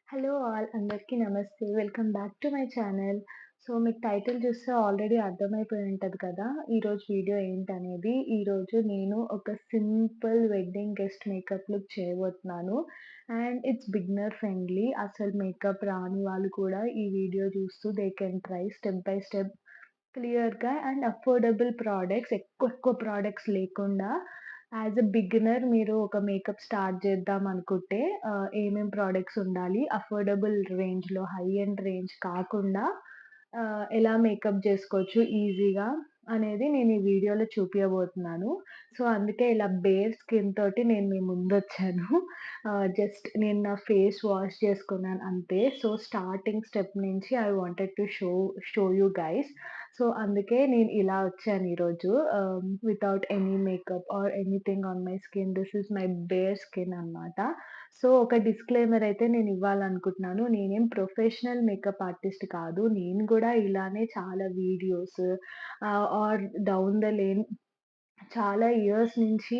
Hello all అందరికీ నమస్తే. Welcome back to my channel. మీకు టైటిల్ చూస్తే ఆల్రెడీ అర్థమైపోయి ఉంటది కదా! ఈరోజు వీడియో ఏంటనేది. ఈరోజు నేను ఒక simple wedding guest makeup look చేయబోతున్నాను. And it's beginner friendly. అసలు మేకప్ రాని వాళ్ళు కూడా ఈ వీడియో చూస్తూ they can try step by step క్లియర్‌గా అండ్ అఫోర్డబుల్ ప్రొడక్ట్స్ ఎక్కువ ప్రొడక్ట్స్ లేకుండా యాస్ ఎ బిగినర్ మీరు ఒక మేకప్ స్టార్ట్ చేద్దాం అనుకుంటే ఏమేం ప్రొడక్ట్స్ ఉండాలి? అఫోర్డబుల్ రేంజ్‌లో హై ఎండ్ రేంజ్ కాకుండా ఎలా మేకప్ జేసుకోవచ్చు ఈజీగా అనేది నేను ఈ వీడియోలో చూపియబోతున్నాను. అందుకే ఇలా బేర్ స్కిన్ తోటి నేను మీ ముందొచ్చాను. జస్ట్ నేను నా ఫేస్ వాష్ చేసుకున్నాను అంతే. స్టార్టింగ్ స్టెప్ నుంచి I wanted to show you guys. అందుకే నేను ఇలా వచ్చాను ఈరోజు. Without any makeup or anything on my skin. This is my bare skin అన్నమాట. ఒక డిస్క్లైమర్ అయితే నేను ఇవ్వాలనుకుంటున్నాను. నేనేం ప్రొఫెషనల్ మేకప్ ఆర్టిస్ట్ కాదు. నేను గూడా ఇలానే చాలా videos or down the lane చాలా ఇయర్స్ నుంచి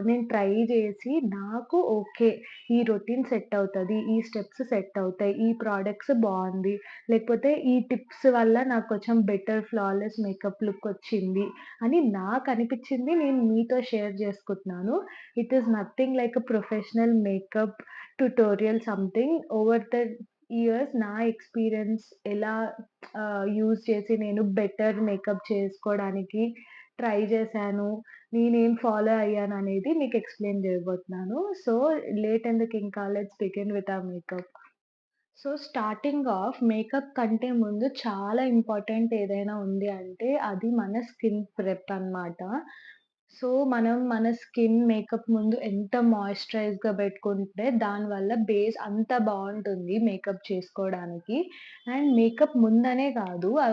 నేను ట్రై చేసి నాకు ఓకే. ఈ రొటీన్ సెట్ అవుతది. ఈ స్టెప్స్ సెట్ అవుతాయి. ఈ ప్రొడక్ట్స్ బావుంది. లేకపోతే ఈ టిప్స్ వల్ల నాకు కొంచెం బెటర్ ఫ్లాలెస్ మేకప్ లుక్ వచ్చింది అని నాకనిపిచ్చింది నేను మీతో షేర్ చేసుకుంటున్నాను. It is nothing like a professional makeup tutorial something. Over the years నా ఎక్స్‌పీరియన్స్ ఎలా యూజ్ చేసి నేను బెటర్ మేకప్ చేసుకోవడానికి ట్రై చేశాను. నేనేం ఫాలో అయ్యాననేది మీకు ఎక్స్‌ప్లెయిన్ చేయబోతున్నాను. లేట్ ఎందుకు ఇంకా let's begin with our makeup. Starting of makeup కంటే ముందు చాలా ఇంపార్టెంట్ ఏదైనా ఉంది అంటే అది మన స్కిన్ ప్రెప్ అన్నమాట. మనం మన స్కిన్ మేకప్ ముందు ఎంత మాయిశ్చరైజ్‌గా పెట్టుకుంటే దానివల్ల బేస్ అంత బావుంటుంది మేకప్ చేసుకోవడానికి. అండ్ మేకప్ ముందనే కాదు I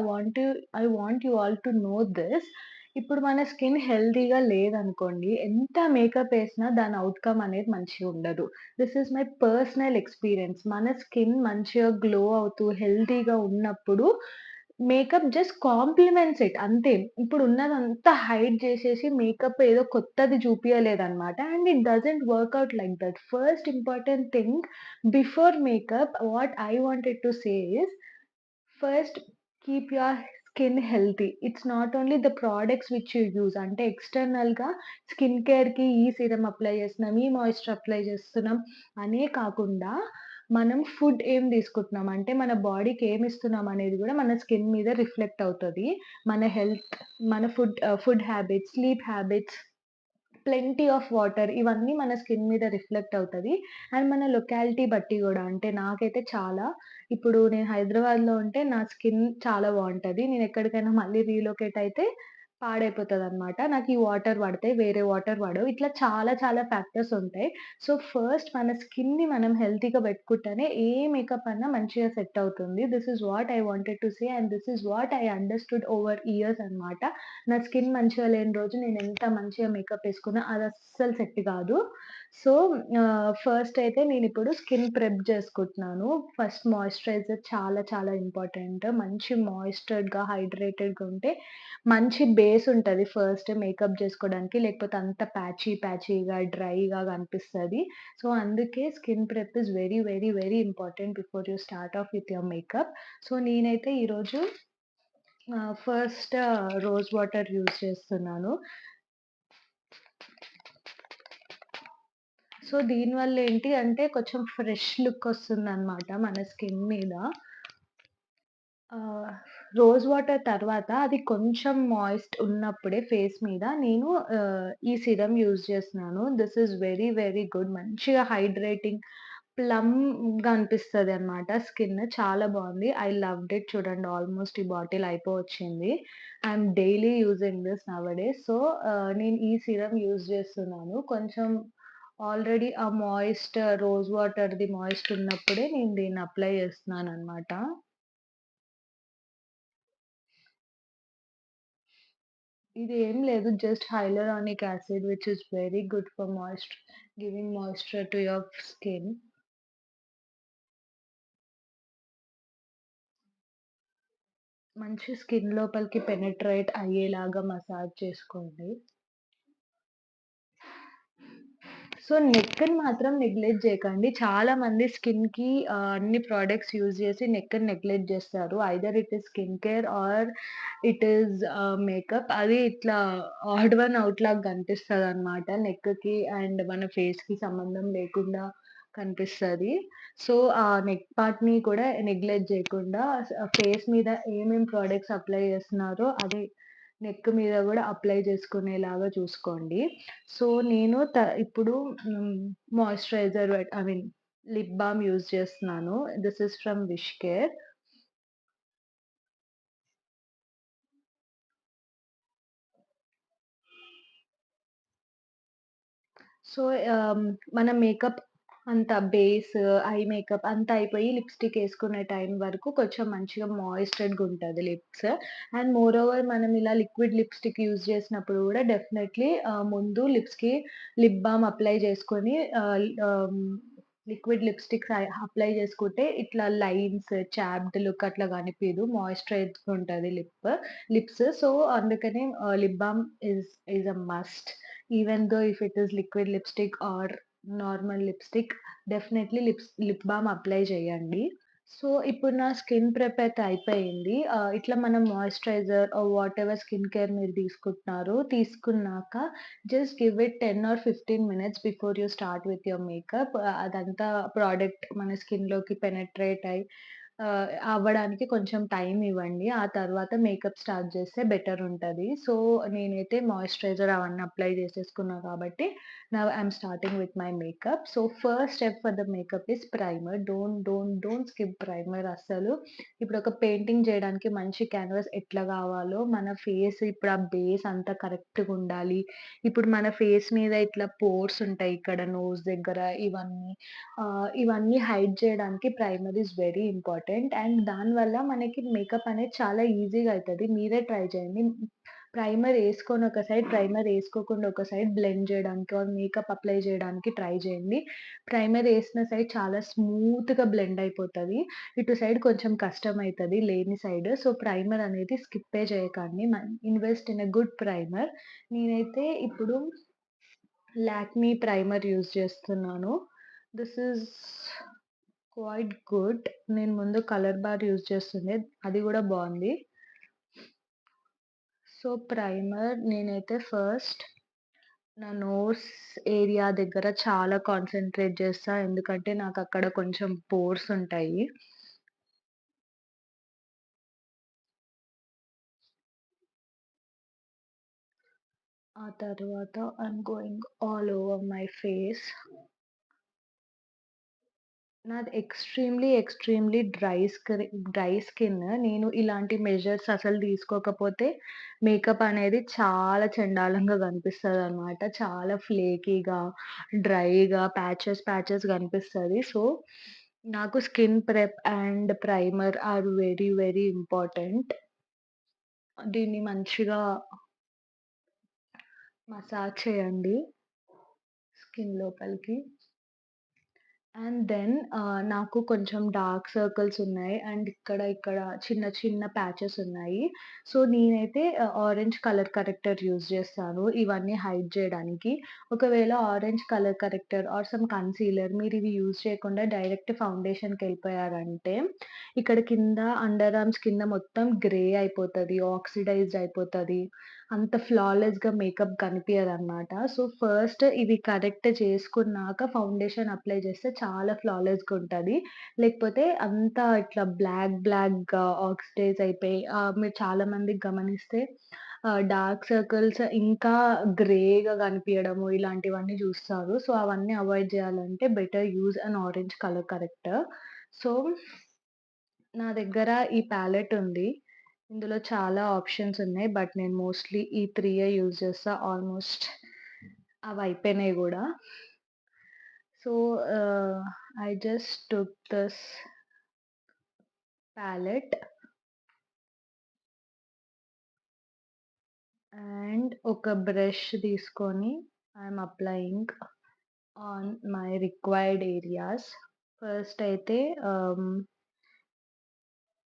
want you all to know this. ఇప్పుడు మన స్కిన్ హెల్తీగా లేదనుకోండి, ఎంత మేకప్ ఏసినా దాని ఔట్‌కమ్ అనేది మంచిగుండదు. This is my personal experience. మన స్కిన్ మంచిగా గ్లో అవుతూ హెల్తీగా ఉన్నప్పుడు మేకప్ జస్ట్ కాంప్లిమెంట్స్ ఇట్ అంతే. ఇప్పుడు ఉన్నదంతా హైడ్ జేసేసి మేకప్ ఏదో కొత్తది చూపియలేదన్నమాట. And it doesn't work out like that. First important thing before makeup what I wanted to say is first keep your skin healthy. It's not only the products which you use. అంటే ఎక్స్‌టర్నల్‌గా skin కేర్‌కి ఈ serum apply చేస్తున్నాం, ఈ moisture apply చేస్తున్నాం అనే కాకుండా మనం ఫుడ్ ఏం తీసుకుంటున్నాం, అంటే మన బాడీకి ఏమిస్తున్నాం అనేది కూడా మన స్కిన్ మీద రిఫ్లెక్ట్ అవుతది. మన హెల్త్, మన food habits, sleep habits, plenty of water ఇవన్నీ మన స్కిన్ మీద రిఫ్లెక్ట్ అవుతది. అండ్ మన లొకాలిటీ బట్టి గూడా అంటే నాకైతే చాలా ఇప్పుడు నేను హైదరాబాద్‌లో ఉంటే నా స్కిన్ చాలా బావుంటది. నేనెక్కడికైనా మళ్ళీ రీలొకేట్ అయితే పాడైపోతదనమాట. నాకు ఈ వాటర్ పడతాయి. వేరే వాటర్ పడవు. ఇట్లా చాలా చాలా ఫ్యాక్టర్స్ ఉంటాయి. ఫస్ట్ మన స్కిన్‌ని మనం హెల్తీగా పెట్టుకుంటేనే ఏ మేకప్ అన్నా మంచిగా సెట్ అవుతుంది. This is what I wanted to say and this is what I understood over years అన్నమాట. నా స్కిన్ మంచిగా లేని రోజు నేనెంత మంచిగా మేకప్ ఏసుకున్నా అదస్సలు సెట్ గాదు. సో, ఫస్ట్ అయితే నేనిప్పుడు స్కిన్ ప్రెప్ జేసుకుంటున్నాను. ఫస్ట్ మాయిశ్చరైజర్ చాలా చాలా ఇంపార్టెంట్. మంచి మాయిశ్చర్డ్‌గా, హైడ్రేటెడ్‌గా ఉంటే మంచి బేస్ ఉంటది ఫస్ట్ మేకప్ జేసుకోవడానికి. లేకపోతే అంత ప్యాచీగా, డ్రైగా కనిపిస్తది. అందుకే skin prep is very, very, very important before you start of with your makeup. నేనైతే ఈరోజు ఫస్ట్ రోజ్ వాటర్ యూజ్ చేస్తున్నాను. దీనివల్ల ఏంటి అంటే కొంచెం ఫ్రెష్ లుక్ వస్తుందనమాట మన స్కిన్ మీద. ఆహ్, రోజ్ వాటర్ తర్వాత అది కొంచెం మాయిస్ట్ ఉన్నప్పుడే ఫేస్ మీద నేను ఈ సీరమ్ యూజ్ చేస్తున్నాను. This is very, very good. మంచిగా హైడ్రేటింగ్ ప్లమ్‌గా అనిపిస్తదనమాట స్కిన్. చాలా బావుంది. I loved it. చూడండి ఆల్‌మోస్ట్ ఈ బాటిల్ అయిపోవచ్చింది. I'm daily using this nowadays. నేను ఈ సీరమ్ యూజ్ చేస్తున్నాను. కొంచెం ఆల్రెడీ ఆ రోజ్ వాటర్‌ది మాయిస్ట్ ఉన్నప్పుడే నేను దీన్ని అప్లై చేస్తున్నాననమాట. ఇది ఏం లేదు. Just hyaluronic acid which is very good for giving moisture to your skin. మంచి స్కిన్ లోపలికి పెనిట్రేట్ అయ్యేలాగా మసాజ్ చేసుకోండి. సో, నెక్‌ని మాత్రం నెగ్లెక్ట్ జేయకండి. చాలా మంది స్కిన్‌కి అన్ని ప్రొడక్ట్స్ యూజ్ జేసి నెక్‌ని నెగ్లెక్ట్ జేస్తారు. Either it is skin care or it is makeup. అది ఇట్లా ఆడ్ వన్ ఔట్ లాగా కనిపిస్తదనమాట. నెక్‌కి అండ్ మన ఫేస్‌కి సంబంధం లేకుండా కనిపిస్తది. సో, ఆ నెక్ పార్ట్‌ని కూడా నెగ్లెక్ట్ జేయకుండా ఫేస్ మీద ఏమేం ప్రొడక్ట్స్ అప్లై జేస్తున్నారో అది నెక్ మీద గూడా అప్లై చేసుకునేలాగా చూసుకోండి. సో, నేను ఇప్పుడు moisturiser I mean lip balm use చేస్తున్నాను. This is from Wishcare. So, మన మేకప్ అంతా బేస్, ఐ మేకప్ అంతా అయిపోయి లిప్‌స్టిక్ ఏసుకునే టైం వరకు కొంచెం మంచిగా మాయిశ్చర్డ్‌గా ఉంటది లిప్స్. అండ్ మోర్ ఓవర్ మనం ఇలా లిక్విడ్ లిప్‌స్టిక్ యూజ్ చేసినప్పుడు గూడా డెఫినైట్‌లీ ముందు లిప్స్‌కి లిప్ బామ్ అప్లై చేసుకొని లిక్విడ్ లిప్‌స్టిక్ అప్లై చేసుకుంటే ఇట్లా లైన్స్, చాప్డ్ లుక్ అట్లా కనిపియదు. మాయిశ్చరైజ్డ్‌గా ఉంటది లిప్స్. సో, అందుకనే lip balm is a must. Even though if it is liquid lipstick or normal lipstick definitely lip balm apply చేయండి. సో, ఇప్పుడు నా స్కిన్ ప్రెప్ అయితే అయిపోయింది. ఇట్లా మనం మాయిశ్చరైజర్ వాటెవర్ స్కిన్ కేర్ మీరు తీసుకుంటున్నారో, తీసుకున్నాక just give it 10 or 15 minutes before you start with your makeup. అదంతా ప్రొడక్ట్ మన స్కిన్‌లోకి పెనెట్రేట్ అయ్యి అవ్వడానికి కొంచెం టైం ఇవ్వండి. ఆ తర్వాత మేకప్ స్టార్ట్ చేస్తే బెటర్ ఉంటది. సో, నేనైతే మాయిశ్చరైజర్ అవన్నీ అప్లై చేసేసుకున్నా కాబట్టి now I am starting with my makeup. So, first step for the makeup is primer. Don't skip primer అస్సలు. ఇప్పుడు ఒక పెయింటింగ్ చేయడానికి మంచి క్యాన్వాస్ ఎట్లా కావాలో, మన ఫేస్ ఇప్పుడు ఆ బేస్ అంతా కరెక్ట్‌గా ఉండాలి. ఇప్పుడు మన ఫేస్ మీద ఇట్లా పోర్స్ ఉంటాయి ఇక్కడ నోస్ దగ్గర ఇవన్నీ హైడ్ చేయడానికి primer is very important. And దానివల్ల మనకి మేకప్ అనేది చాలా ఈజీగా అయితది. మీరే ట్రై చేయండి. ప్రైమర్ ఏసుకొని ఒక సైడ్, ప్రైమర్ ఏసుకోకుండా ఒక సైడ్ బ్లెండ్ జేయడానికి ఆర్ మేకప్ అప్లై జేయడానికి ట్రై జేయండి. ప్రైమర్ ఏసిన సైడ్ చాలా స్మూత్‌గా బ్లెండ్ అయిపోతది. ఇటు సైడ్ కొంచెం కష్టమైతది లేని సైడ్. సో, ప్రైమర్ అనేది స్కిప్పే చేయకండి. Invest in a good primer. నేనైతే ఇప్పుడు లాక్మీ ప్రైమర్ యూజ్ చేస్తున్నాను. This is quite good. నేను ముందు కలర్ బార్ యూజ్ చేస్తుండే. అది గూడా బావుంది. సో, ప్రైమర్ నేనైతే ఫస్ట్ నా నోస్ ఏరియా దగ్గర చాలా కాన్సంట్రేట్ చేస్తా. ఎందుకంటే నాకక్కడ కొంచెం పోర్స్ ఉంటాయి. ఆ తర్వాత I'm going all over my face. నాది ఎక్స్‌ట్రీమ్‌లీ డ్రై స్కిన్. నేను ఇలాంటి మెజర్స్ అసలు తీసుకోకపోతే మేకప్ అనేది చాలా చెండాలంగా కనిపిస్తదనమాట. చాలా ఫ్లేకీగా, డ్రైగా, ప్యాచెస్ కనిపిస్తది. సో, నాకు skin prep and primer are very important. దీన్ని మంచిగా మసాజ్ చేయండి స్కిన్ లోపలికి. అండ్ దెన్ నాకు కొంచెం డార్క్ సర్కిల్స్ ఉన్నాయి. అండ్ ఇక్కడ చిన్న ప్యాచెస్ ఉన్నాయి. సో, నేనైతే ఆరెంజ్ కలర్ కరెక్టర్ యూజ్ చేస్తాను. ఇవన్నీ హైడ్ చేయడానికి. ఒకవేళ orange colour corrector or some concealer మీరివి యూజ్ చేయకుండా డైరెక్ట్ ఫౌండేషన్‌కెళ్ళిపోయారంటే, ఇక్కడ కింద అండర్ ఆర్మ్స్ కింద మొత్తం గ్రే అయిపోతది. ఆక్సిడైజ్డ్ అయిపోతది. అంత ఫ్లాలెస్‌గా మేకప్ కనిపియదనమాట. సో, ఫస్ట్ ఇవి కరెక్ట్ చేసుకున్నాక ఫౌండేషన్ అప్లై చేస్తే చాలా ఫ్లాలెస్‌గా ఉంటది. లేకపోతే అంతా ఇట్లా బ్లాక్‌గా ఆక్సిడైజ్ అయిపోయి మీరు చాలా మందికి గమనిస్తే డార్క్ సర్కిల్స్ ఇంకా గ్రేగా కనిపియడము ఇలాంటివన్నీ చూస్తారు. సో, అవన్నీ అవాయిడ్ చేయాలంటే better use an orange colour corrector. So, నా దగ్గర ఈ ప్యాలెట్ ఉంది. ఇందులో చాలా ఆప్షన్స్ ఉన్నాయి. బట్ నేను మోస్ట్‌లీ ఈ 3 యూజ్ చేస్తా. ఆల్‌మోస్ట్ అవయిపోయినాయి గూడా. So, I just took this palette and ఒక బ్రష్ తీసుకొని I'm applying on my required areas. First అయితే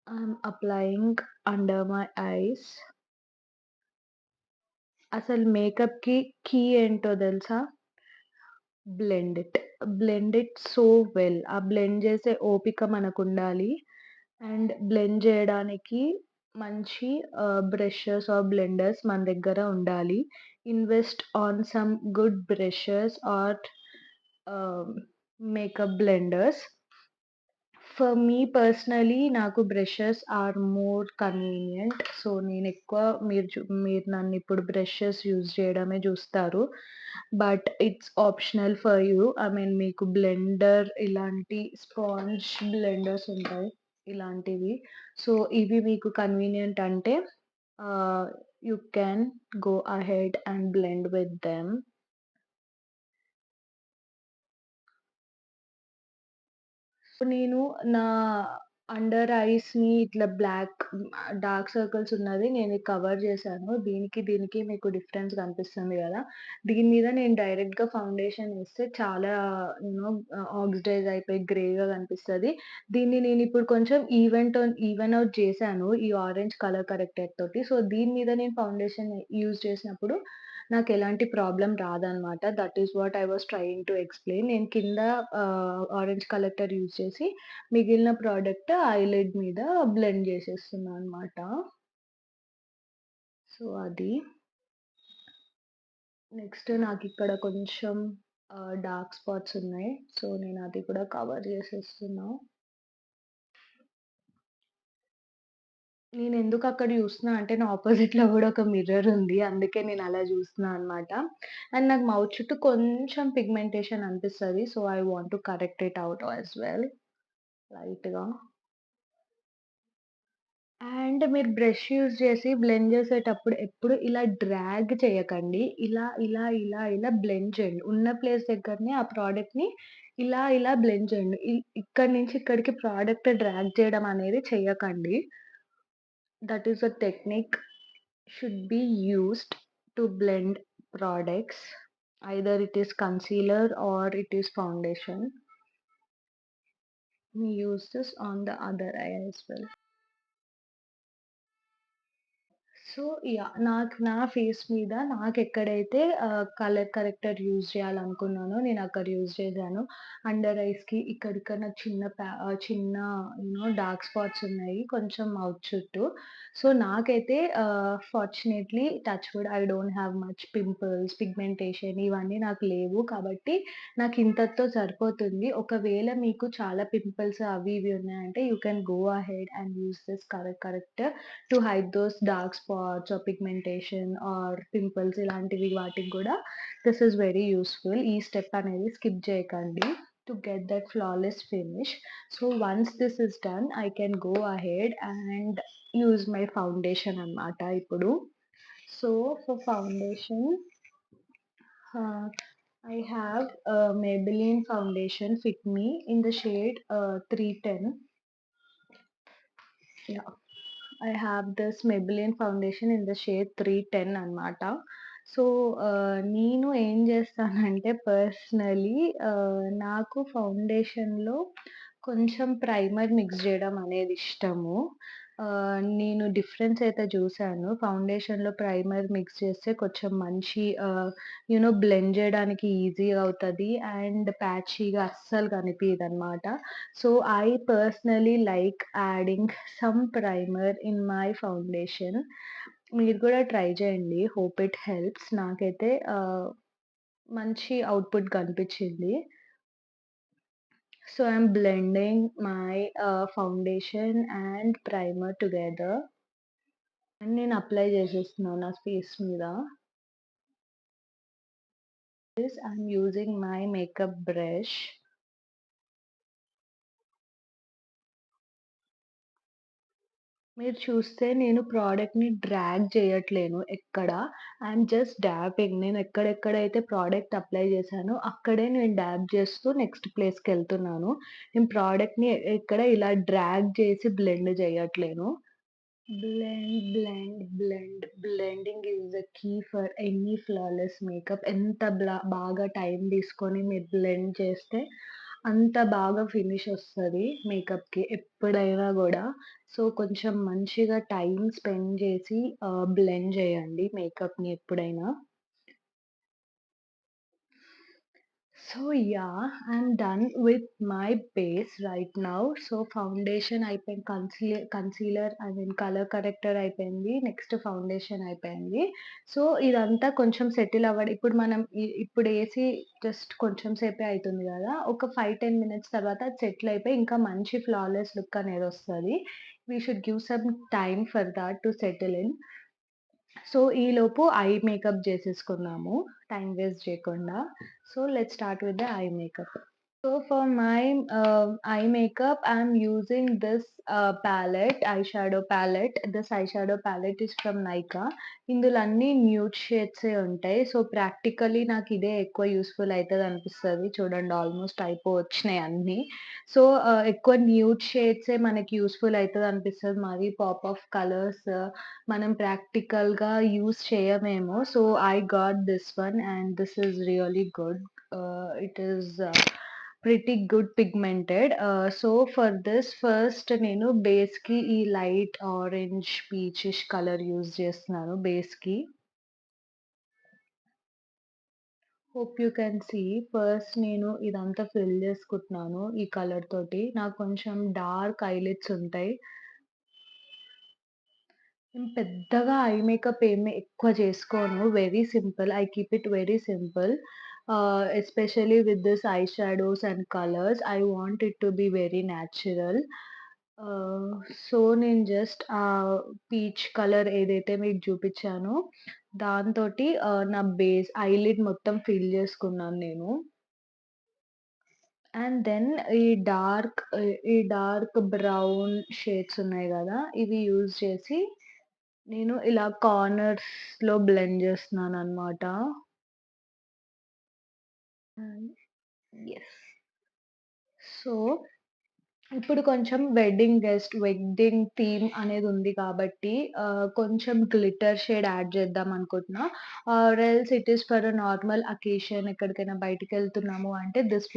I'm applying under my eyes. అసలు మేకప్‌కి కీ ఏంటో తెలుసా? Blend it. Blend it so well. ఆ బ్లెండ్ చేసే ఓపిక మనకుండాలి. అండ్ బ్లెండ్ జేయడానికి మంచి బ్రషెస్ ఆర్ బ్లెండర్స్ మన దగ్గర ఉండాలి. Invest on some good brushes or ah, makeup blenders. For me personally నాకు brushes are more convenient. So, నేనెక్కువ మీరు నన్నిప్పుడు బ్రషెస్ యూజ్ చేయడమే జూస్తారు. But it's optional for you. I mean మీకు బ్లెండర్ ఇలాంటి స్పాంజ్ బ్లెండర్స్ ఉంటాయి. ఇలాంటివి. సో, ఇవి మీకు కన్వీనియంట్ అంటే ah, you can go ahead and blend with them. So, నేను నా అండర్ ఐస్‌ని ఇట్లా డార్క్ సర్కిల్స్ ఉన్నది నేను కవర్ చేశాను. దీనికి మీకు డిఫరెన్స్ కనిపిస్తుంది గదా! దీని మీద నేను డైరెక్ట్‌గా ఫౌండేషన్ ఏస్తే చాలా ఆక్సిడైజ్ అయిపోయి గ్రేగా కనిపిస్తది. దీన్ని నేనిప్పుడు కొంచెం ఈవెన్ ఔట్ చేశాను. ఈ ఆరెంజ్ కలర్ కరెక్టర్ తోటి. సో, దీని మీద నేను ఫౌండేషన్ యూజ్ చేసినప్పుడు నాకెలాంటి ప్రాబ్లమ్ రాదనమాట. That is what I was trying to explain. నేను కింద ఆరెంజ్ కలెక్టర్ యూజ్ చేసి మిగిలిన ప్రొడక్ట్ ఐలిడ్ మీద బ్లెండ్ చేసేస్తున్నా అనమాట. సో, అది. నెక్స్ట్ నాకిక్కడ కొంచెం డార్క్ స్పాట్స్ ఉన్నాయి. సో, నేనది కూడా కవర్ చేసేస్తున్నా. నేనెందుకు అక్కడ చూస్తున్నా అంటే నా అపోజిట్‌లో గూడా ఒక మిర్రర్ ఉంది. అందుకే నేనలా చూస్తున్నా అనమాట. అండ్ నాకు మౌత్ చుట్టూ కొంచెం పిగ్మెంటేషన్ అనిపిస్తది. So, I want to correct it out as well లైట్‌గా. అండ్ మీరు బ్రష్ యూజ్ చేసి బ్లెండ్ చేసేటప్పుడు ఎప్పుడు ఇలా డ్రాగ్ చేయకండి. ఇలా బ్లెండ్ చేయండి. ఉన్న ప్లేస్ దగ్గరనే ఆ ప్రొడక్ట్‌ని ఇలా బ్లెండ్ చేయండి. ఇక్కడి నుంచి ఇక్కడికి ప్రొడక్ట్ డ్రాగ్ చేయడం అనేది చెయ్యకండి. That is a technique should be used to blend products. Either it is concealer or it is foundation. We use this on the other eye as well. So, నా face మీద నాకెక్కడైతే colour collector use చేయాలనుకున్నానో నేనక్కడ use చేశాను. Under ఐస్‌కి ఇక్కడిక్కడ నాకు చిన్న dark spots ఉన్నాయి. కొంచెం mouth చుట్టూ. So, నాకైతే fortunately touch wood I don't have much pimples, pigmentation ఇవన్నీ నాకు లేవు. కాబట్టి నాకింతటితో సరిపోతుంది. ఒకవేళ మీకు చాలా పింపుల్స్ అవి ఇవి ఉన్నాయంటే you can go ahead and use this corrector to hide those dark spots or pigmentation or pimples ఇలాంటివి వాటికి గూడా దిస్ ఈస్ వెరీ యూజ్‌ఫుల్. ఈ స్టెప్ అనేది స్కిప్ చేయకండి to get that flawless finish. So, once this is done I can go ahead and use my foundation అన్నమాట ఇప్పుడు. So, for foundation ah, I have a Maybelline foundation Fit Me in the shade 310. Yeah. I have this Maybelline foundation in the shade 310 అనమాట. So, నేను ఏం చేస్తానంటే personally నాకు ఫౌండేషన్‌లో కొంచెం primer mix జేయడం అనేది ఇష్టము. నేను డిఫరెన్స్ అయితే చూసాను. ఫౌండేషన్‌లో ప్రైమర్ మిక్స్ చేస్తే కొంచెం మంచి బ్లెండ్ జేయడానికి ఈజీగా అవుతది. అండ్ ప్యాచీగా అస్సలు కనిపియదనమాట. So, I personally like adding some primer in my foundation. మీరు కూడా ట్రై చేయండి. Hope it helps. నాకైతే మంచి ఔట్‌పుట్ కనిపించింది. So, I'm blending my foundation and primer together. And నేను అప్లై చేసేస్తున్నాను నా ఫేస్ మీద. I'm using my makeup brush. మీరు చూస్తే నేను ప్రొడక్ట్‌ని డ్రాగ్ చేయట్లేను ఎక్కడ. I'm just dabbing. నేను ఎక్కడెక్కడైతే ప్రొడక్ట్ అప్లై చేశానో అక్కడే నేను డాబ్ చేస్తూ నెక్స్ట్ ప్లేస్‌కెళ్తున్నాను. నేను ప్రొడక్ట్‌ని ఎక్కడ ఇలా డ్రాగ్ చేసి బ్లెండ్ చేయట్లేను. Blending is the key for any flawless makeup. ఎంత బాగా టైం తీసుకొని మీరు బ్లెండ్ చేస్తే అంత బాగా ఫినిష్ ఒస్తది మేకప్‌కి ఎప్పుడైనా గూడా. సో, కొంచెం మంచిగా టైమ్ స్పెండ్ జేసి బ్లెండ్ జేయండి మేకప్‌ని ఎప్పుడైనా. So yeah! I'm done with my base right now. So foundation అయిపోయింది. Concealer I mean colour corrector అయిపోయింది. నెక్స్ట్ ఫౌండేషన్ అయిపోయింది. సో ఇదంతా కొంచెం సెటిల్ ఇప్పుడు మనం ఇప్పుడేసి జస్ట్ కొంచెం సేపే అయితుంది గదా! ఒక 5, 10 మినిట్స్ తర్వాత అది సెటిల్ అయిపోయి ఇంకా మంచి ఫ్లాలెస్ లుక్ అనేదొస్తది. We should give some time for that to settle in. So, ఈలోపు ఐ మేకప్ జేసేసుకుందాము. టైమ్ వేస్ట్ జేయకుండా. So, let's start with the eye makeup. So for my eye makeup, I'm using this eyeshadow palette. This eyeshadow palette is from Nykaa. ఇందులో అన్నీ nude షేడ్సే ఉంటాయి. So, practically నాకిదే ఎక్కువ useful అయితదనిపిస్తది. చూడండి almost అయిపోవచ్చినాయి అన్నీ. So, ఎక్కువ nude షేడ్సే మనకి useful అయితదనిపిస్తది. మరి pop of colours మనం ప్రాక్టికల్‌గా యూజ్ చేయమేమో. So, I got this one and this is really good. It is pretty good pigmented. So for this first నేను బేస్‌కి ఈ light orange peachish colour use చేస్తున్నాను బేస్‌కి. Hope you can see. First నేను ఇదంతా ఫిల్ చేసుకుంటున్నాను ఈ కలర్ తోటి. నాకు కొంచెం డార్క్ ఐలిడ్స్ ఉంటాయి. నేను పెద్దగా ఐ మేకప్ ఏమి ఎక్కువ చేసుకోను. Very simple. I keep it very simple. Especially with this I shadows and colours. I want it to be very natural. ఆహ్, సో, నేను జస్ట్ పీచ్ కలర్ ఏదైతే మీకు చూపించానో దాంతోటి నా బేస్ ఐలిడ్ మొత్తం ఫిల్ చేసుకున్నాను నేను. అండ్ దెన్ ఈ డార్క్ బ్రౌన్ షేడ్స్ ఉన్నాయి గదా! ఇవి యూజ్ చేసి నేను ఇలా కార్నర్స్‌లో బ్లెండ్ చేస్తున్నాననమాట. And yes. సో, ఇప్పుడు కొంచెం వెడ్డింగ్ థీమ్ అనేదుంది కాబట్టి కొంచెం గ్లిట్టర్ షేడ్ యాడ్ చేద్దాం అనుకుంటున్నా. Or else it is for a normal occasion ఎక్కడికైనా బయటికెళ్తున్నాము అంటే దిస్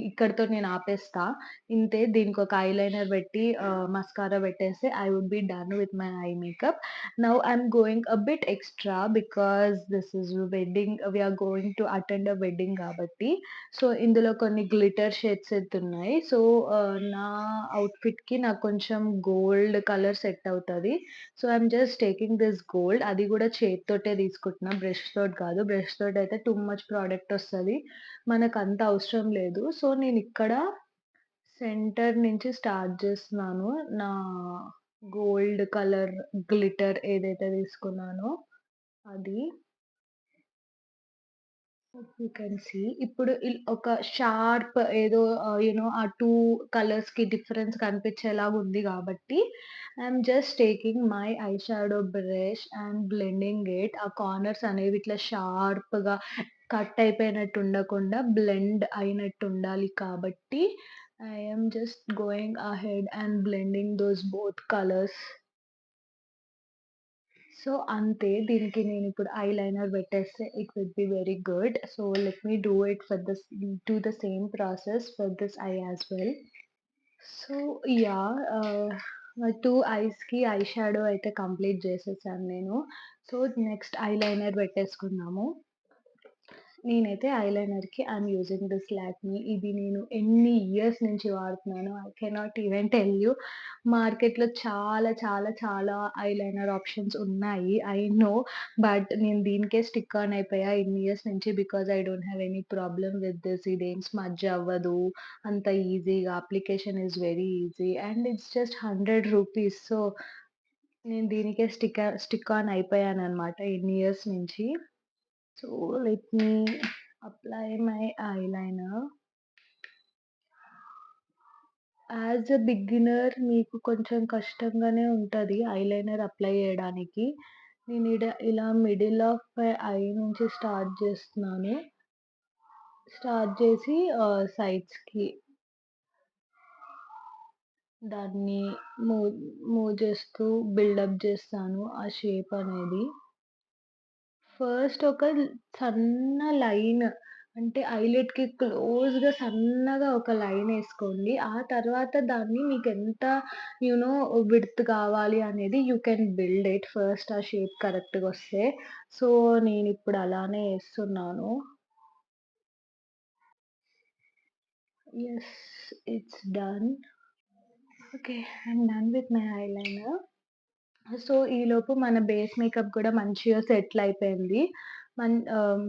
ఇక్కడితో నేను ఆపేస్తా. ఇంతే దీనికొక ఐలైనర్ పెట్టి మస్కారా పెట్టేస్తే I would be done with my eye makeup. Now I'm going a bit extra because this is we are going to attend a wedding కాబట్టి. సో, ఇందులో కొన్ని గ్లిటర్ షేడ్స్ అయితే ఉన్నాయి. సో, నా అవుట్‌ఫిట్‌కి నాకు కొంచెం గోల్డ్ కలర్ సెట్ అవుతది. So, I'm just taking this gold అది గూడా చేత్తోటే తీసుకుంటున్నా. బ్రష్ తోటి కాదు. బ్రష్ తోటయితే టూ మచ్ ప్రొడక్ట్ ఒస్తది. మనకంత అవసరం లేదు. సో, నేనిక్కడ సెంటర్ నుంచి స్టార్ట్ చేస్తున్నాను. నా గోల్డ్ కలర్ గ్లిటర్ ఏదైతే తీసుకున్నానో అది. You can see. ఇప్పుడు ఒక షార్ప్ ఏదో ఆ 2 కలర్స్‌కి డిఫరెన్స్ కనిపించేలాగుంది గాబట్టి, I'm just taking my eye shadow brush and blending it. ఆ కార్నర్స్ అనేవి ఇట్లా షార్ప్‌గా కట్ అయిపోయినట్టు ఉండకుండా బ్లెండ్ అయినట్టు ఉండాలి కాబట్టి, I am just going ahead and blending those both colours. So, అంతే. దీనికి నేనిప్పుడు ఐలైనర్ పెట్టేస్తే it will be very good. So, let me do the same process for this eye as well. So, yeah! 2 ఐస్‌కి eye shadow అయితే complete చేసేసాను నేను. So, next eyeliner పెట్టేసుకుందాము. నేనైతే ఐలైనర్‌కి ఐయామ్ యూజింగ్ దిస్ లాక్మీ. ఇది నేను ఎన్ని ఇయర్స్ నుంచి వాడుతున్నానో I cannot even tell you. మార్కెట్‌లో చాలా, చాలా, చాలా ఐలైనర్ ఆప్షన్స్ ఉన్నాయి. I know. బట్ నేను దీనికే స్టిక్ ఆన్ అయిపోయా ఇన్ని ఇయర్స్ నుంచి because I don't have any problem with this. ఇదేం స్మడ్జ్ అవ్వదు. అంత ఈజీగా application is very easy and it's just రూ. 100. సో, నేను దీనికే స్టిక్ ఆన్ అయిపోయాననమాట ఇన్ని ఇయర్స్ నుంచి. So let me apply my eyeliner. As a beginner మీకు కొంచెం కష్టంగానే ఉంటది ఐలైనర్ అప్లై చేయడానికి. ఇలా మిడిల్ ఆఫ్ మై ఐ నుంచి స్టార్ట్ చేస్తున్నాను. స్టార్ట్ చేసి సైడ్స్‌కి దాన్ని మూవ్ మూవ్ చేస్తూ బిల్డప్ చేస్తాను ఆ షేప్ అనేది. ఫస్ట్ ఒక సన్న లైన్ అంటే ఐలెట్‌కి క్లోజ్‌గా సన్నగా ఒక లైనేసుకోండి. ఆ తర్వాత దాన్ని మీకెంత విడ్త్ కావాలి అనేది you can build it first ఆ షేప్ కరెక్ట్‌గొస్తే. సో, నేనిప్పుడు అలానే ఏస్తున్నాను. Yes, it's done. Okay, I'm done with my eyeliner. So, ఈలోపు మన బేస్ మేకప్ గూడా మంచిగా సెటిల్ అయిపోయింది. ఆహ్,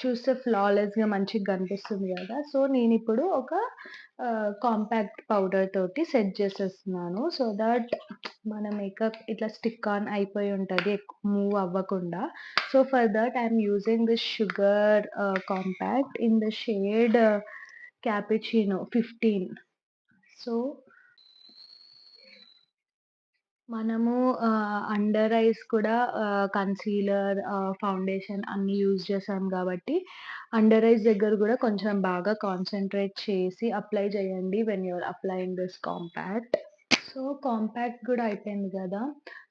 చూస్తే ఫ్లాలెస్‌గా మంచిగా కనిపిస్తుంది గదా! సో, నేనిప్పుడు ఒక కాంపాక్ట్ పౌడర్ తోటి సెట్ చేసేస్తున్నాను. సో థట్ మన మేకప్ ఇట్లా స్టిక్ ఆన్ అయిపోయి ఉంటది. మూవ్ అవ్వకుండా. So, for that I am using this sugar compact in the shade cappuccino 15. So మనము అండర్ ఐస్ కూడా కన్సీలర్, ఫౌండేషన్ అన్నీ యూజ్ చేశాం గాబట్టి, అండర్ ఐస్ దగ్గర గూడా కొంచెం బాగా కాన్సంట్రేట్ చేసి అప్లై చేయండి when you are applying this compact. So, compact గూడా అయిపోయింది గదా!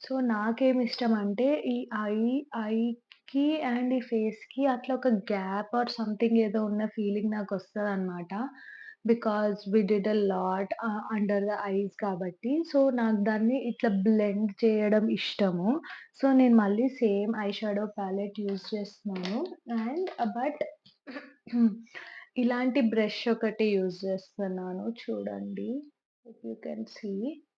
సో, నాకేమిష్టమంటే ఈ ఐకి అండ్ ఈ ఫేస్‌కి అట్లా ఒక గ్యాప్ ఆర్ సంథింగ్ ఏదో ఉన్న ఫీలింగ్ నాకొస్తదనమాట. Because we did a lot under the eyes కాబట్టి. సో, నాకు దాన్ని ఇట్లా బ్లెండ్ చేయడం ఇష్టము. సో, నేను మళ్ళీ same eye shadow palette use చేస్తున్నాను. అండ్ బట్ ఇలాంటి బ్రష్ ఒకటి యూజ్ చేస్తున్నాను చూడండి. ఇఫ్ యూ కెన్ సీ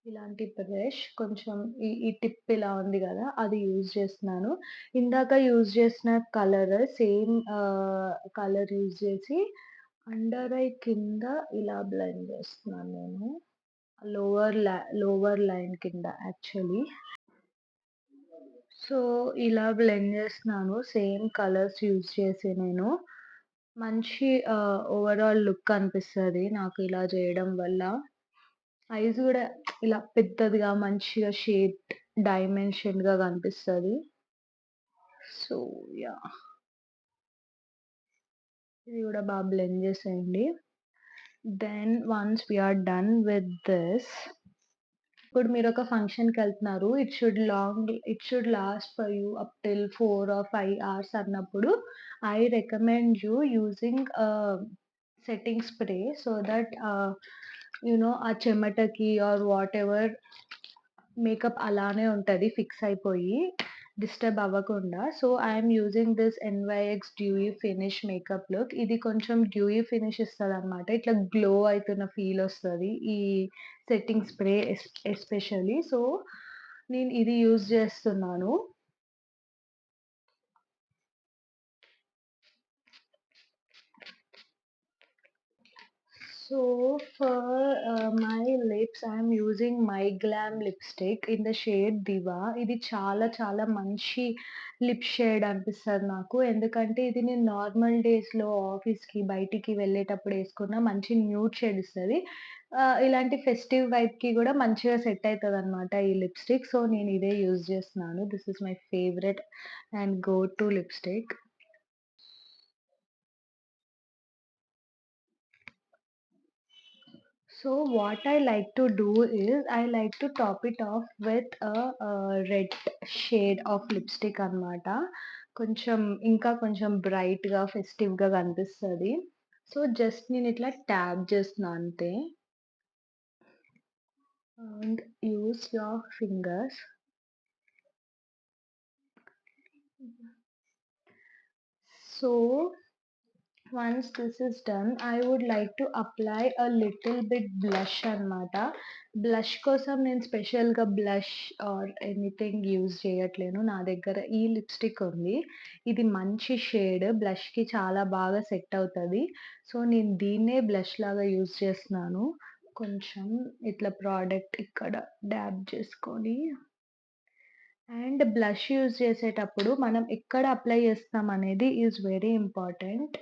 ఇలాంటి బ్రష్ కొంచెం ఈ టిప్ ఇలా ఉంది గదా! అది యూజ్ చేస్తున్నాను. ఇందాక యూజ్ చేసిన కలర్ సేమ్ కలర్ యూజ్ చేసి అండర్ ఐ కింద ఇలా బ్లెండ్ చేస్తున్నాను నేను. లోవర్ లైన్ కింద యాక్చువల్లీ. సో, ఇలా బ్లెండ్ చేస్తున్నాను. సేమ్ కలర్స్ యూజ్ చేసి నేను. మంచి ఓవరాల్ లుక్ కనిపిస్తది నాకు ఇలా చేయడం వల్ల. ఐస్ గూడా ఇలా పెద్దదిగా మంచిగా షేప్డ్ డైమెన్షన్‌గా కనిపిస్తది. So, yeah! ఇది గూడా బ్లెండ్ చేసేయండి. Then once we are done with this, ఇప్పుడు మీరొక ఫంక్షన్‌కెళ్తున్నారు. It should last for you up till 4 or 5 hours అన్నప్పుడు I recommend you using setting spray so that ఆ చెమటకి ఆర్ వాటెవర్ మేకప్ అలానే ఉంటది ఫిక్స్ అయిపోయి డిస్టర్బ్ అవ్వకుండా. So, I'm using this NYX dewy finish makeup look. ఇది కొంచెం Dewey finish ఇస్తదనమాట. ఇట్లా గ్లో అయితున్న ఫీల్ ఒస్తది. ఈ సెట్టింగ్ స్ప్రే ఎస్పెషల్లీ. సో, నేను ఇది యూజ్ చేస్తున్నాను. So for my lips, I'm using My Glam lipstick in the shade Diva. ఇది చాలా చాలా మంచి లిప్ షేడ్ అనిపిస్తది నాకు. ఎందుకంటే ఇది నేను నార్మల్ డేస్‌లో ఆఫీస్‌కి, బయటికి వెళ్ళేటప్పుడు ఏసుకున్న మంచి న్యూడ్ షేడ్ ఇస్తది. ఇలాంటి ఫెస్టివ్ వైబ్‌కి గూడా మంచిగా సెట్ అయితదనమాట ఈ లిప్‌స్టిక్. సో, నేను ఇదే యూజ్ చేస్తున్నాను. This is my favourite and go to lipstick. So what I like to do is I like to top it off with red shade of lipstick అన్నమాట. కొంచెం ఇంకా కొంచెం బ్రైట్‌గా, ఫెస్టివ్‌గా కనిపిస్తది. సో, జస్ట్ నేనిట్లా ట్యాప్ చేస్తున్నా అంతే. And use your fingers. So once this is done, I would like to apply little bit blush అనమాట. Blush కోసం నేను స్పెషల్‌గా బ్లష్ ఆర్ ఎనీథింగ్ యూజ్ చేయట్లేను. నా దగ్గర ఈ లిప్‌స్టిక్ ఉంది. ఇది మంచి షేడ్ బ్లష్‌కి చాలా బాగా సెట్ అవుతది. సో, నేను దీన్నే బ్లష్ లాగా యూజ్ చేస్తున్నాను. కొంచెం ఇట్లా ప్రొడక్ట్ ఇక్కడ డ్యాబ్ చేసుకొని అండ్ బ్లష్ యూజ్ చేసేటప్పుడు మనం ఎక్కడ అప్లై చేస్తాం అనేది ఈజ్ వెరీ ఇంపార్టెంట్.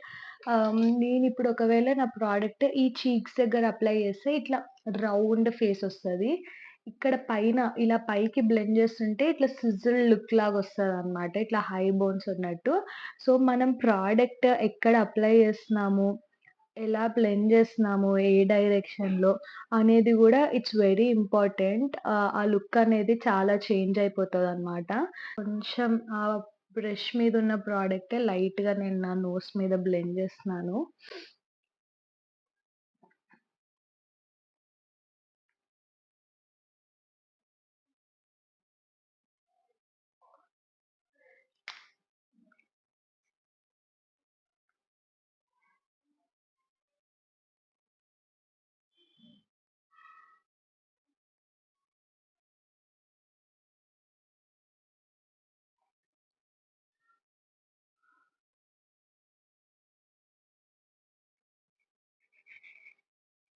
నేనిప్పుడు ఒకవేళ నా ప్రొడక్ట్ ఈ చీక్స్ దగ్గర అప్లై చేస్తే ఇట్లా రౌండ్ ఫేస్ ఒస్తది. ఇక్కడ పైన ఇలా పైకి బ్లెండ్ చేస్తుంటే ఇట్లా సిజిల్ లుక్ లాగా వస్తదనమాట. ఇట్లా హై బోన్స్ ఉన్నట్టు. సో, మనం ప్రొడక్ట్ ఎక్కడ అప్లై చేస్తున్నాము, ఎలా బ్లెండ్ చేస్తున్నాము, ఏ డైరెక్షన్‌లో అనేది గూడా ఇట్స్ వెరీ ఇంపార్టెంట్. ఆ లుక్ అనేది చాలా చేంజ్ అయిపోతదనమాట. కొంచెం బ్రష్ మీదున్న ప్రొడక్టే లైట్‌గా నేను నా నోస్ మీద బ్లెండ్ చేస్తున్నాను.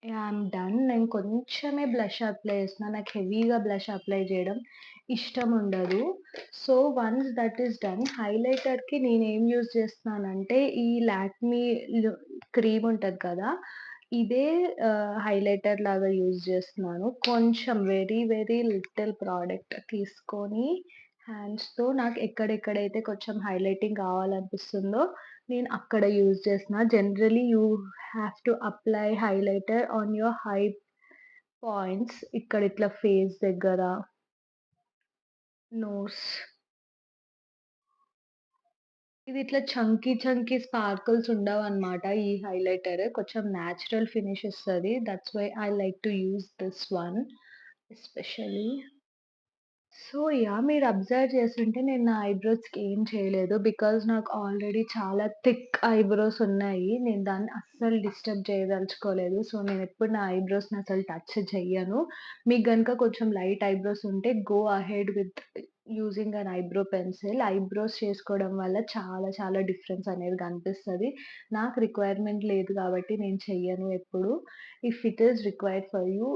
యాహ్! I'm done. నేను కొంచెమే బ్లష్ అప్లై చేస్తున్నా. నాకు హెవీగా బ్లష్ అప్లై చేయడం ఇష్టముండదు. So, once that is done హైలైటర్‌కి నేనేం యూజ్ చేస్తున్నానంటే, ఈ లాక్మీ లు క్రీమ్ ఉంటది కదా! ఇదే హైలైటర్ లాగా యూజ్ చేస్తున్నాను. కొంచెం వెరీ, వెరీ లిటిల్ ప్రొడక్ట్ తీసుకొని హ్యాండ్స్‌తో నాకు ఎక్కడెక్కడైతే కొంచెం హైలైటింగ్ కావాలనిపిస్తుందో నేను అక్కడ యూజ్ చేస్తున్నా. Generally you have to apply highlighter on your high points. ఇక్కడ ఇట్లా ఫేస్ దగ్గర, నోస్. ఇది ఇట్లా చంకీ చంకీ స్పార్కిల్స్ ఉండవన్నమాట ఈ హైలైటర్. కొంచెం నేచురల్ ఫినిష్ ఇస్తది. That's why I like to use this one especially. So, yeah! మీరు అబ్జర్వ్ చేసుంటే నేను నా ఐబ్రోస్‌కి ఏం చేయలేదు. బికాజ్ నాకు ఆల్రెడీ చాలా థిక్ ఐబ్రోస్ ఉన్నాయి. నేను దాన్ని అస్సలు డిస్టర్బ్ చేయదలుచుకోలేదు. సో, నేనెప్పుడు నా ఐబ్రోస్‌ని అసలు టచ్ చెయ్యను. మీకు గనుక కొంచెం లైట్ ఐబ్రోస్ ఉంటే go ahead with using an eyebrow pencil. Eyebrows చేసుకోవడం వల్ల చాలా చాలా డిఫరెన్స్ అనేది కనిపిస్తది. నాకు రిక్వైర్మెంట్ లేదు కాబట్టి నేను చెయ్యను ఎప్పుడు. If it is required for you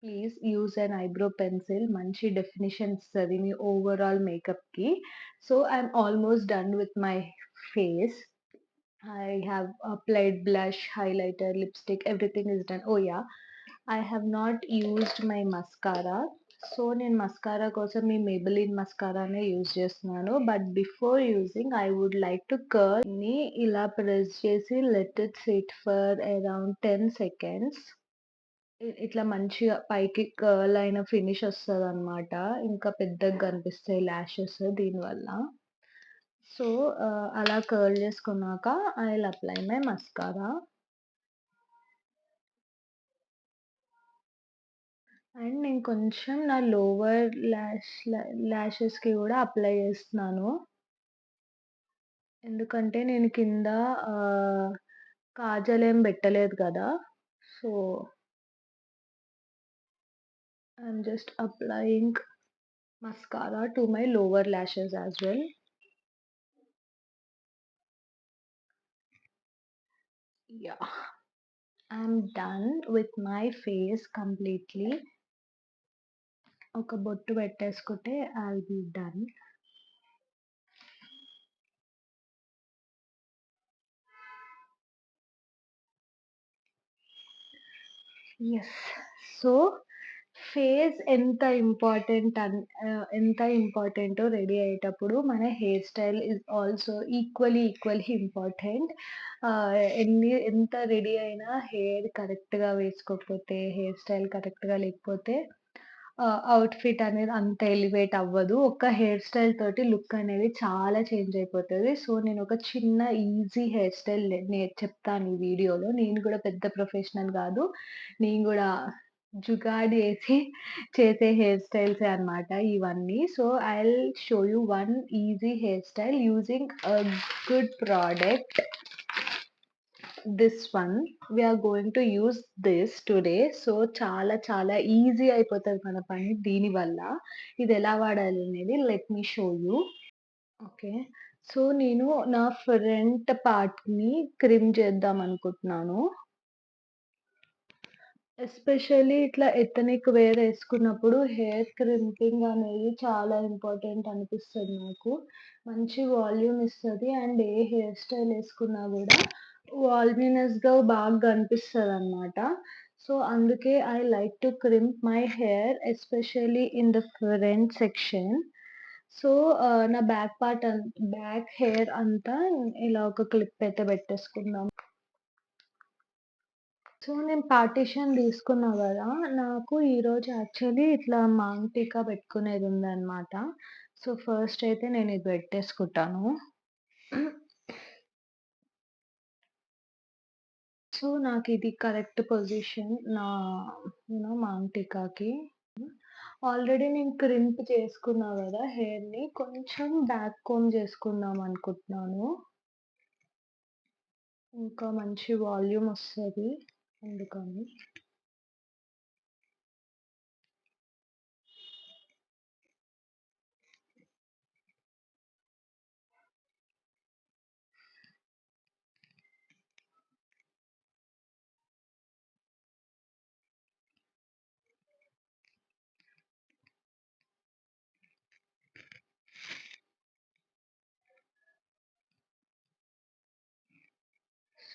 please use an eyebrow pencil. మంచి డెఫినిషన్ ఇస్తది మీ ఓవరాల్ మేకప్‌కి. So, I'm almost done with my face. I have applied blush, highlighter, lipstick, everything is done. Oh yeah, I have not used my mascara. So, నేను mascara కోసం ఈ 'Maybelline' మస్కారానే use చేస్తున్నాను. But before using I would like to కర్ల్‌ని ఇలా press చేసి let it sit for around 10 seconds. ఇట్లా మంచిగా పైకి కర్ల్ అయిన ఫినిష్ ఒస్తదనమాట. ఇంకా పెద్దగా కనిపిస్తాయి లాషెస్ దీనివల్ల. సో, అలా కర్ల్ చేసుకున్నాక I will apply my mascara. And నేను కొంచెం నా లోవర్ లాషెస్‌కి గూడా అప్లై చేస్తున్నాను. ఎందుకంటే నేను కింద ఆహ్, కాజల్ ఏం పెట్టలేదు కదా! So, I'm just applying mascara to my lower lashes as well. Yeah, I'm done with my face completely. ఒక బొట్టు పెట్టేసుకుంటే I'll be done. Yes. So, face ఎంత ఇంపార్టెంటో రెడీ అయ్యేటప్పుడు మన hair style is also equally important. ఎంత ready అయినా hair కరెక్ట్‌గా వేసుకోకపోతే, హెయిర్ స్టైల్ కరెక్ట్‌గా లేకపోతే అవుట్‌ఫిట్ అనేది అంత ఎలివేట్ అవ్వదు. ఒక్క హెయిర్ స్టైల్ తోటి లుక్ అనేది చాలా చేంజ్ అయిపోతది. సో, నేనొక చిన్న ఈజీ హెయిర్ స్టైల్ చెప్తాను ఈ వీడియోలో. నేను గూడా పెద్ద ప్రొఫెషనల్ గాదు. నేను గూడా జుగాడు చేసి చేసే హెయిర్ స్టైల్సే అన్నమాట ఇవన్నీ. So, I'll show you one easy hair style using a good product. This one we are going to use this today. So, చాలా చాలా ఈజీ అయిపోతది మన పని దీని వల్ల. ఇదెలా వాడాలనేది let me show you. Okay. So, నేను నా ఫ్రంట్ పార్ట్‌ని ట్రిమ్ చేద్దామనుకుంటున్నాను. ఎస్పెషల్లీ ఇట్లా ఎథనిక్ వేర్ ఏసుకున్నప్పుడు హెయిర్ క్రిమ్పింగ్ అనేది చాలా ఇంపార్టెంట్ అనిపిస్తది నాకు. మంచి వాల్యూమ్ ఇస్తది. అండ్ ఏ హెయిర్ స్టైల్ ఏసుకున్నా గూడా వాల్యూమినస్‌గా బాగా కనిపిస్తదనమాట. సో, అందుకే I like to crimp my hair especially in the front section. So, నా బ్యాక్ హెయిర్ అంతా ఇలా ఒక క్లిప్ అయితే పెట్టేసుకుందాం. సో, నేను పార్టిషన్ తీసుకున్నా గదా! నాకు ఈరోజు యాక్చువల్లీ ఇట్లా మాంగ్ టీకా పెట్టుకునేదుందనమాట. సో, ఫస్ట్ అయితే నేనిది పెట్టేసుకుంటాను. సో, నాకిది కరెక్ట్ పొజిషన్ నా మాంగ్ టీకాకి. ఆల్రెడీ నేను క్రింప్ చేసుకున్నా గదా! హెయిర్‌ని కొంచెం బ్యాక్ కోంబ్ చేసుకుందాం అనుకుంటున్నాను. ఇంకా మంచి వాల్యూమ్ ఒస్తది అందుకని.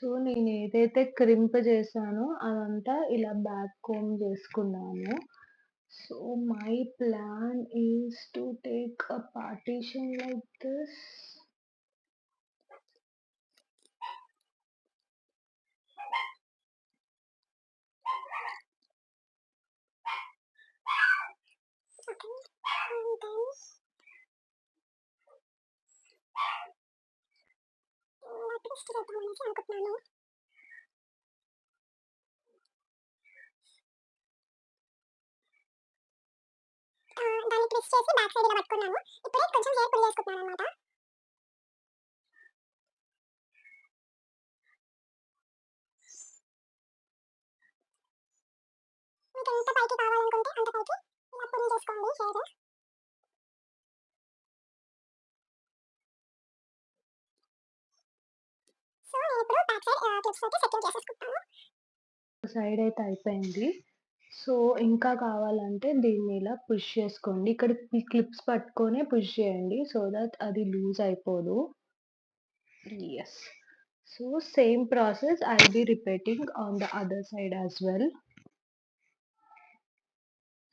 సో, నేనేదైతే క్రింప్ చేశానో అదంతా ఇలా బ్యాక్ కోంబ్ చేసుకున్నాను. So, my plan is to take a partition like this. దాన్ని ట్విస్ట్ చేసి బ్యాక్ సైడ్ ఇలా పట్టుకున్నాను. ఇప్పుడే కొంచెం హెయిర్ పుల్ చేసుకుంటున్నాననమాట. మీకు ఎంత పైకి కావాలనుకుంటే అంత పైకి ఇలా పుల్ చేసుకోండి హెయిర్. సో నేను ఇప్పుడు బ్యాక్ సైడ్ క్లిప్స్ తోటి సెట్టింగ్ చేసేసుకుంటాను. సైడ్ అయితే అయిపోయింది. సో, ఇంకా కావాలంటే దీన్ని ఇలా పుష్ చేసుకోండి. ఇక్కడ ఈ క్లిప్స్ పట్టుకొనే పుష్ చేయండి. సో దట్ అది లూజ్ అయిపోదు. Yes. So, same process I will be repeating on the other side as well.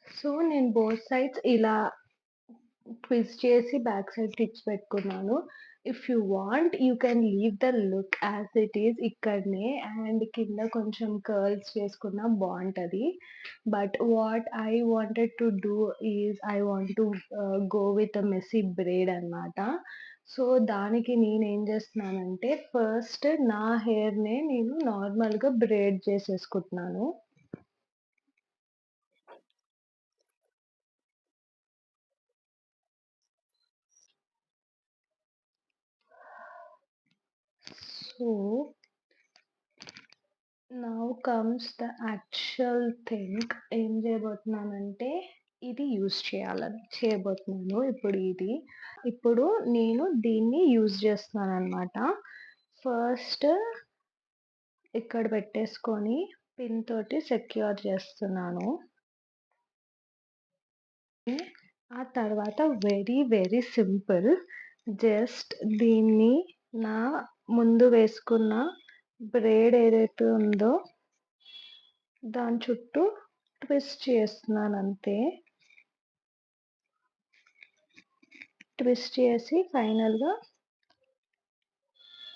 So, నేను బోత్ సైడ్స్ ఇలా ట్విస్ట్ చేసి బ్యాక్ సైడ్ టిప్స్ పెట్టుకున్నాను. If you want you can leave the look as it is ఇక్కడనే and కింద కొంచెం curls చేసుకున్నా బావుంటది. But what I wanted to do is I want to go with a messy braid అనమాట. So, దానికి నేనేం చేస్తున్నానంటే ఫస్ట్ నా హెయిర్‌నే నేను నార్మల్‌గా బ్రేడ్ చేసేసుకుంటున్నాను. So now comes the actual thing. ఏం చేయబోతున్నానంటే ఇది చేయబోతున్నాను ఇప్పుడు ఇది. ఇప్పుడు నేను దీన్ని యూజ్ చేస్తున్నాననమాట. ఫస్ట్ ఇక్కడ పెట్టేసుకొని పిన్ తోటి సెక్యూర్ చేస్తున్నాను. ఆ తర్వాత వెరీ సింపుల్. జస్ట్ దీన్ని నా ముందు వేసుకున్న బ్రేడ్ ఏదైతే ఉందో దాని చుట్టూ ట్విస్ట్ చేస్తున్నానంతే. ట్విస్ట్ చేసి ఫైనల్‌గా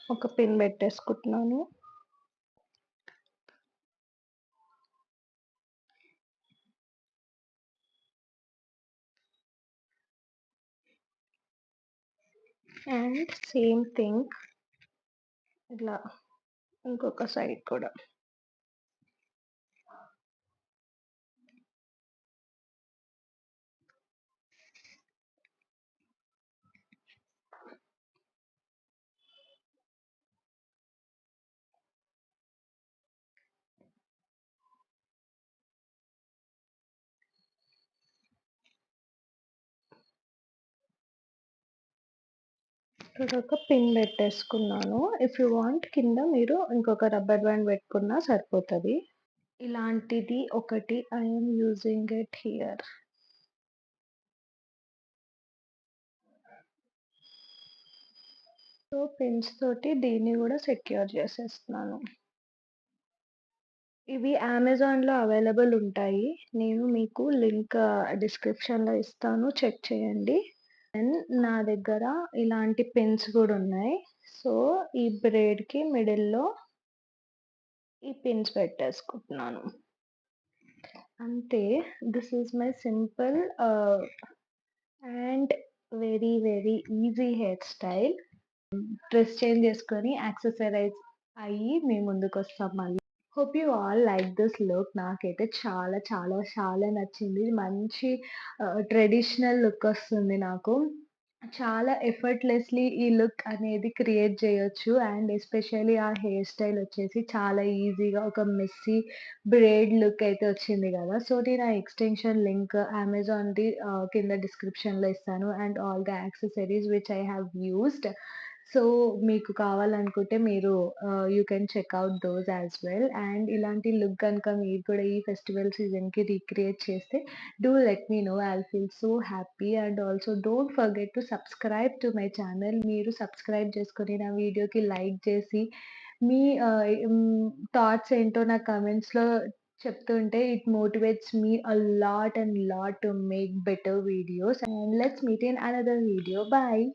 ఒక పిన్ పెట్టేసుకుంటున్నాను. అండ్ సేమ్ థింగ్ ఇలా ఇంకొక సైడ్ కూడా. ఇక్కడ ఒక పిన్ పెట్టేసుకున్నాను. ఇఫ్ యూ వాంట్ కింద మీరు ఇంకొక రబ్బర్ బ్యాండ్ పెట్టుకున్నా సరిపోతది. ఇలాంటిది ఒకటి I am using it here. So, pins తోటి దీన్ని కూడా సెక్యూర్ చేసేస్తున్నాను. ఇవి అమెజాన్‌లో అవైలబుల్ ఉంటాయి. నేను మీకు లింక్ డిస్క్రిప్షన్‌లో ఇస్తాను. చెక్ చేయండి. అండ్ నా దగ్గర ఇలాంటి పిన్స్ కూడా ఉన్నాయి. సో, ఈ బ్రేడ్‌కి మిడిల్‌లో ఈ పిన్స్ పెట్టేసుకుంటున్నాను. అంతే. This is my simple and very easy hair style. Dress change చేసుకొని యాక్సెసరైజ్ అయ్యి మీ ముందుకొస్తాం మళ్ళీ. Hope you all like this look. నాకైతే చాలా నచ్చింది. మంచి ట్రెడిషనల్ లుక్ వస్తుంది నాకు. చాలా ఎఫర్ట్‌లెస్‌లీ ఈ లుక్ అనేది క్రియేట్ చేయొచ్చు. అండ్ ఎస్పెషల్లీ ఆ హెయిర్ స్టైల్ వచ్చేసి చాలా ఈజీగా ఒక మెస్సీ బ్రేడ్ లుక్ అయితే వచ్చింది గదా! సో, నేను ఆ ఎక్స్‌టెన్షన్ లింక్ అమెజాన్‌ది కింద డిస్క్రిప్షన్‌లో ఇస్తాను. And all the accessories which I have used. So, మీకు కావాలనుకుంటే మీరు you can check out those as well. And ఇలాంటి లుక్ గనుక మీరు కూడా ఈ ఫెస్టివల్ సీజన్‌కి రీక్రియేట్ చేస్తే do let me know. I'll feel so happy. And also don't forget to subscribe to my channel. మీరు సబ్స్క్రైబ్ చేసుకొని నా వీడియోకి లైక్ చేసి మీ థాట్స్ ఏంటో నాకు కామెంట్స్‌లో చెప్తుంటే it motivates me a lot and lot to make better videos and let's meet in another video. Bye.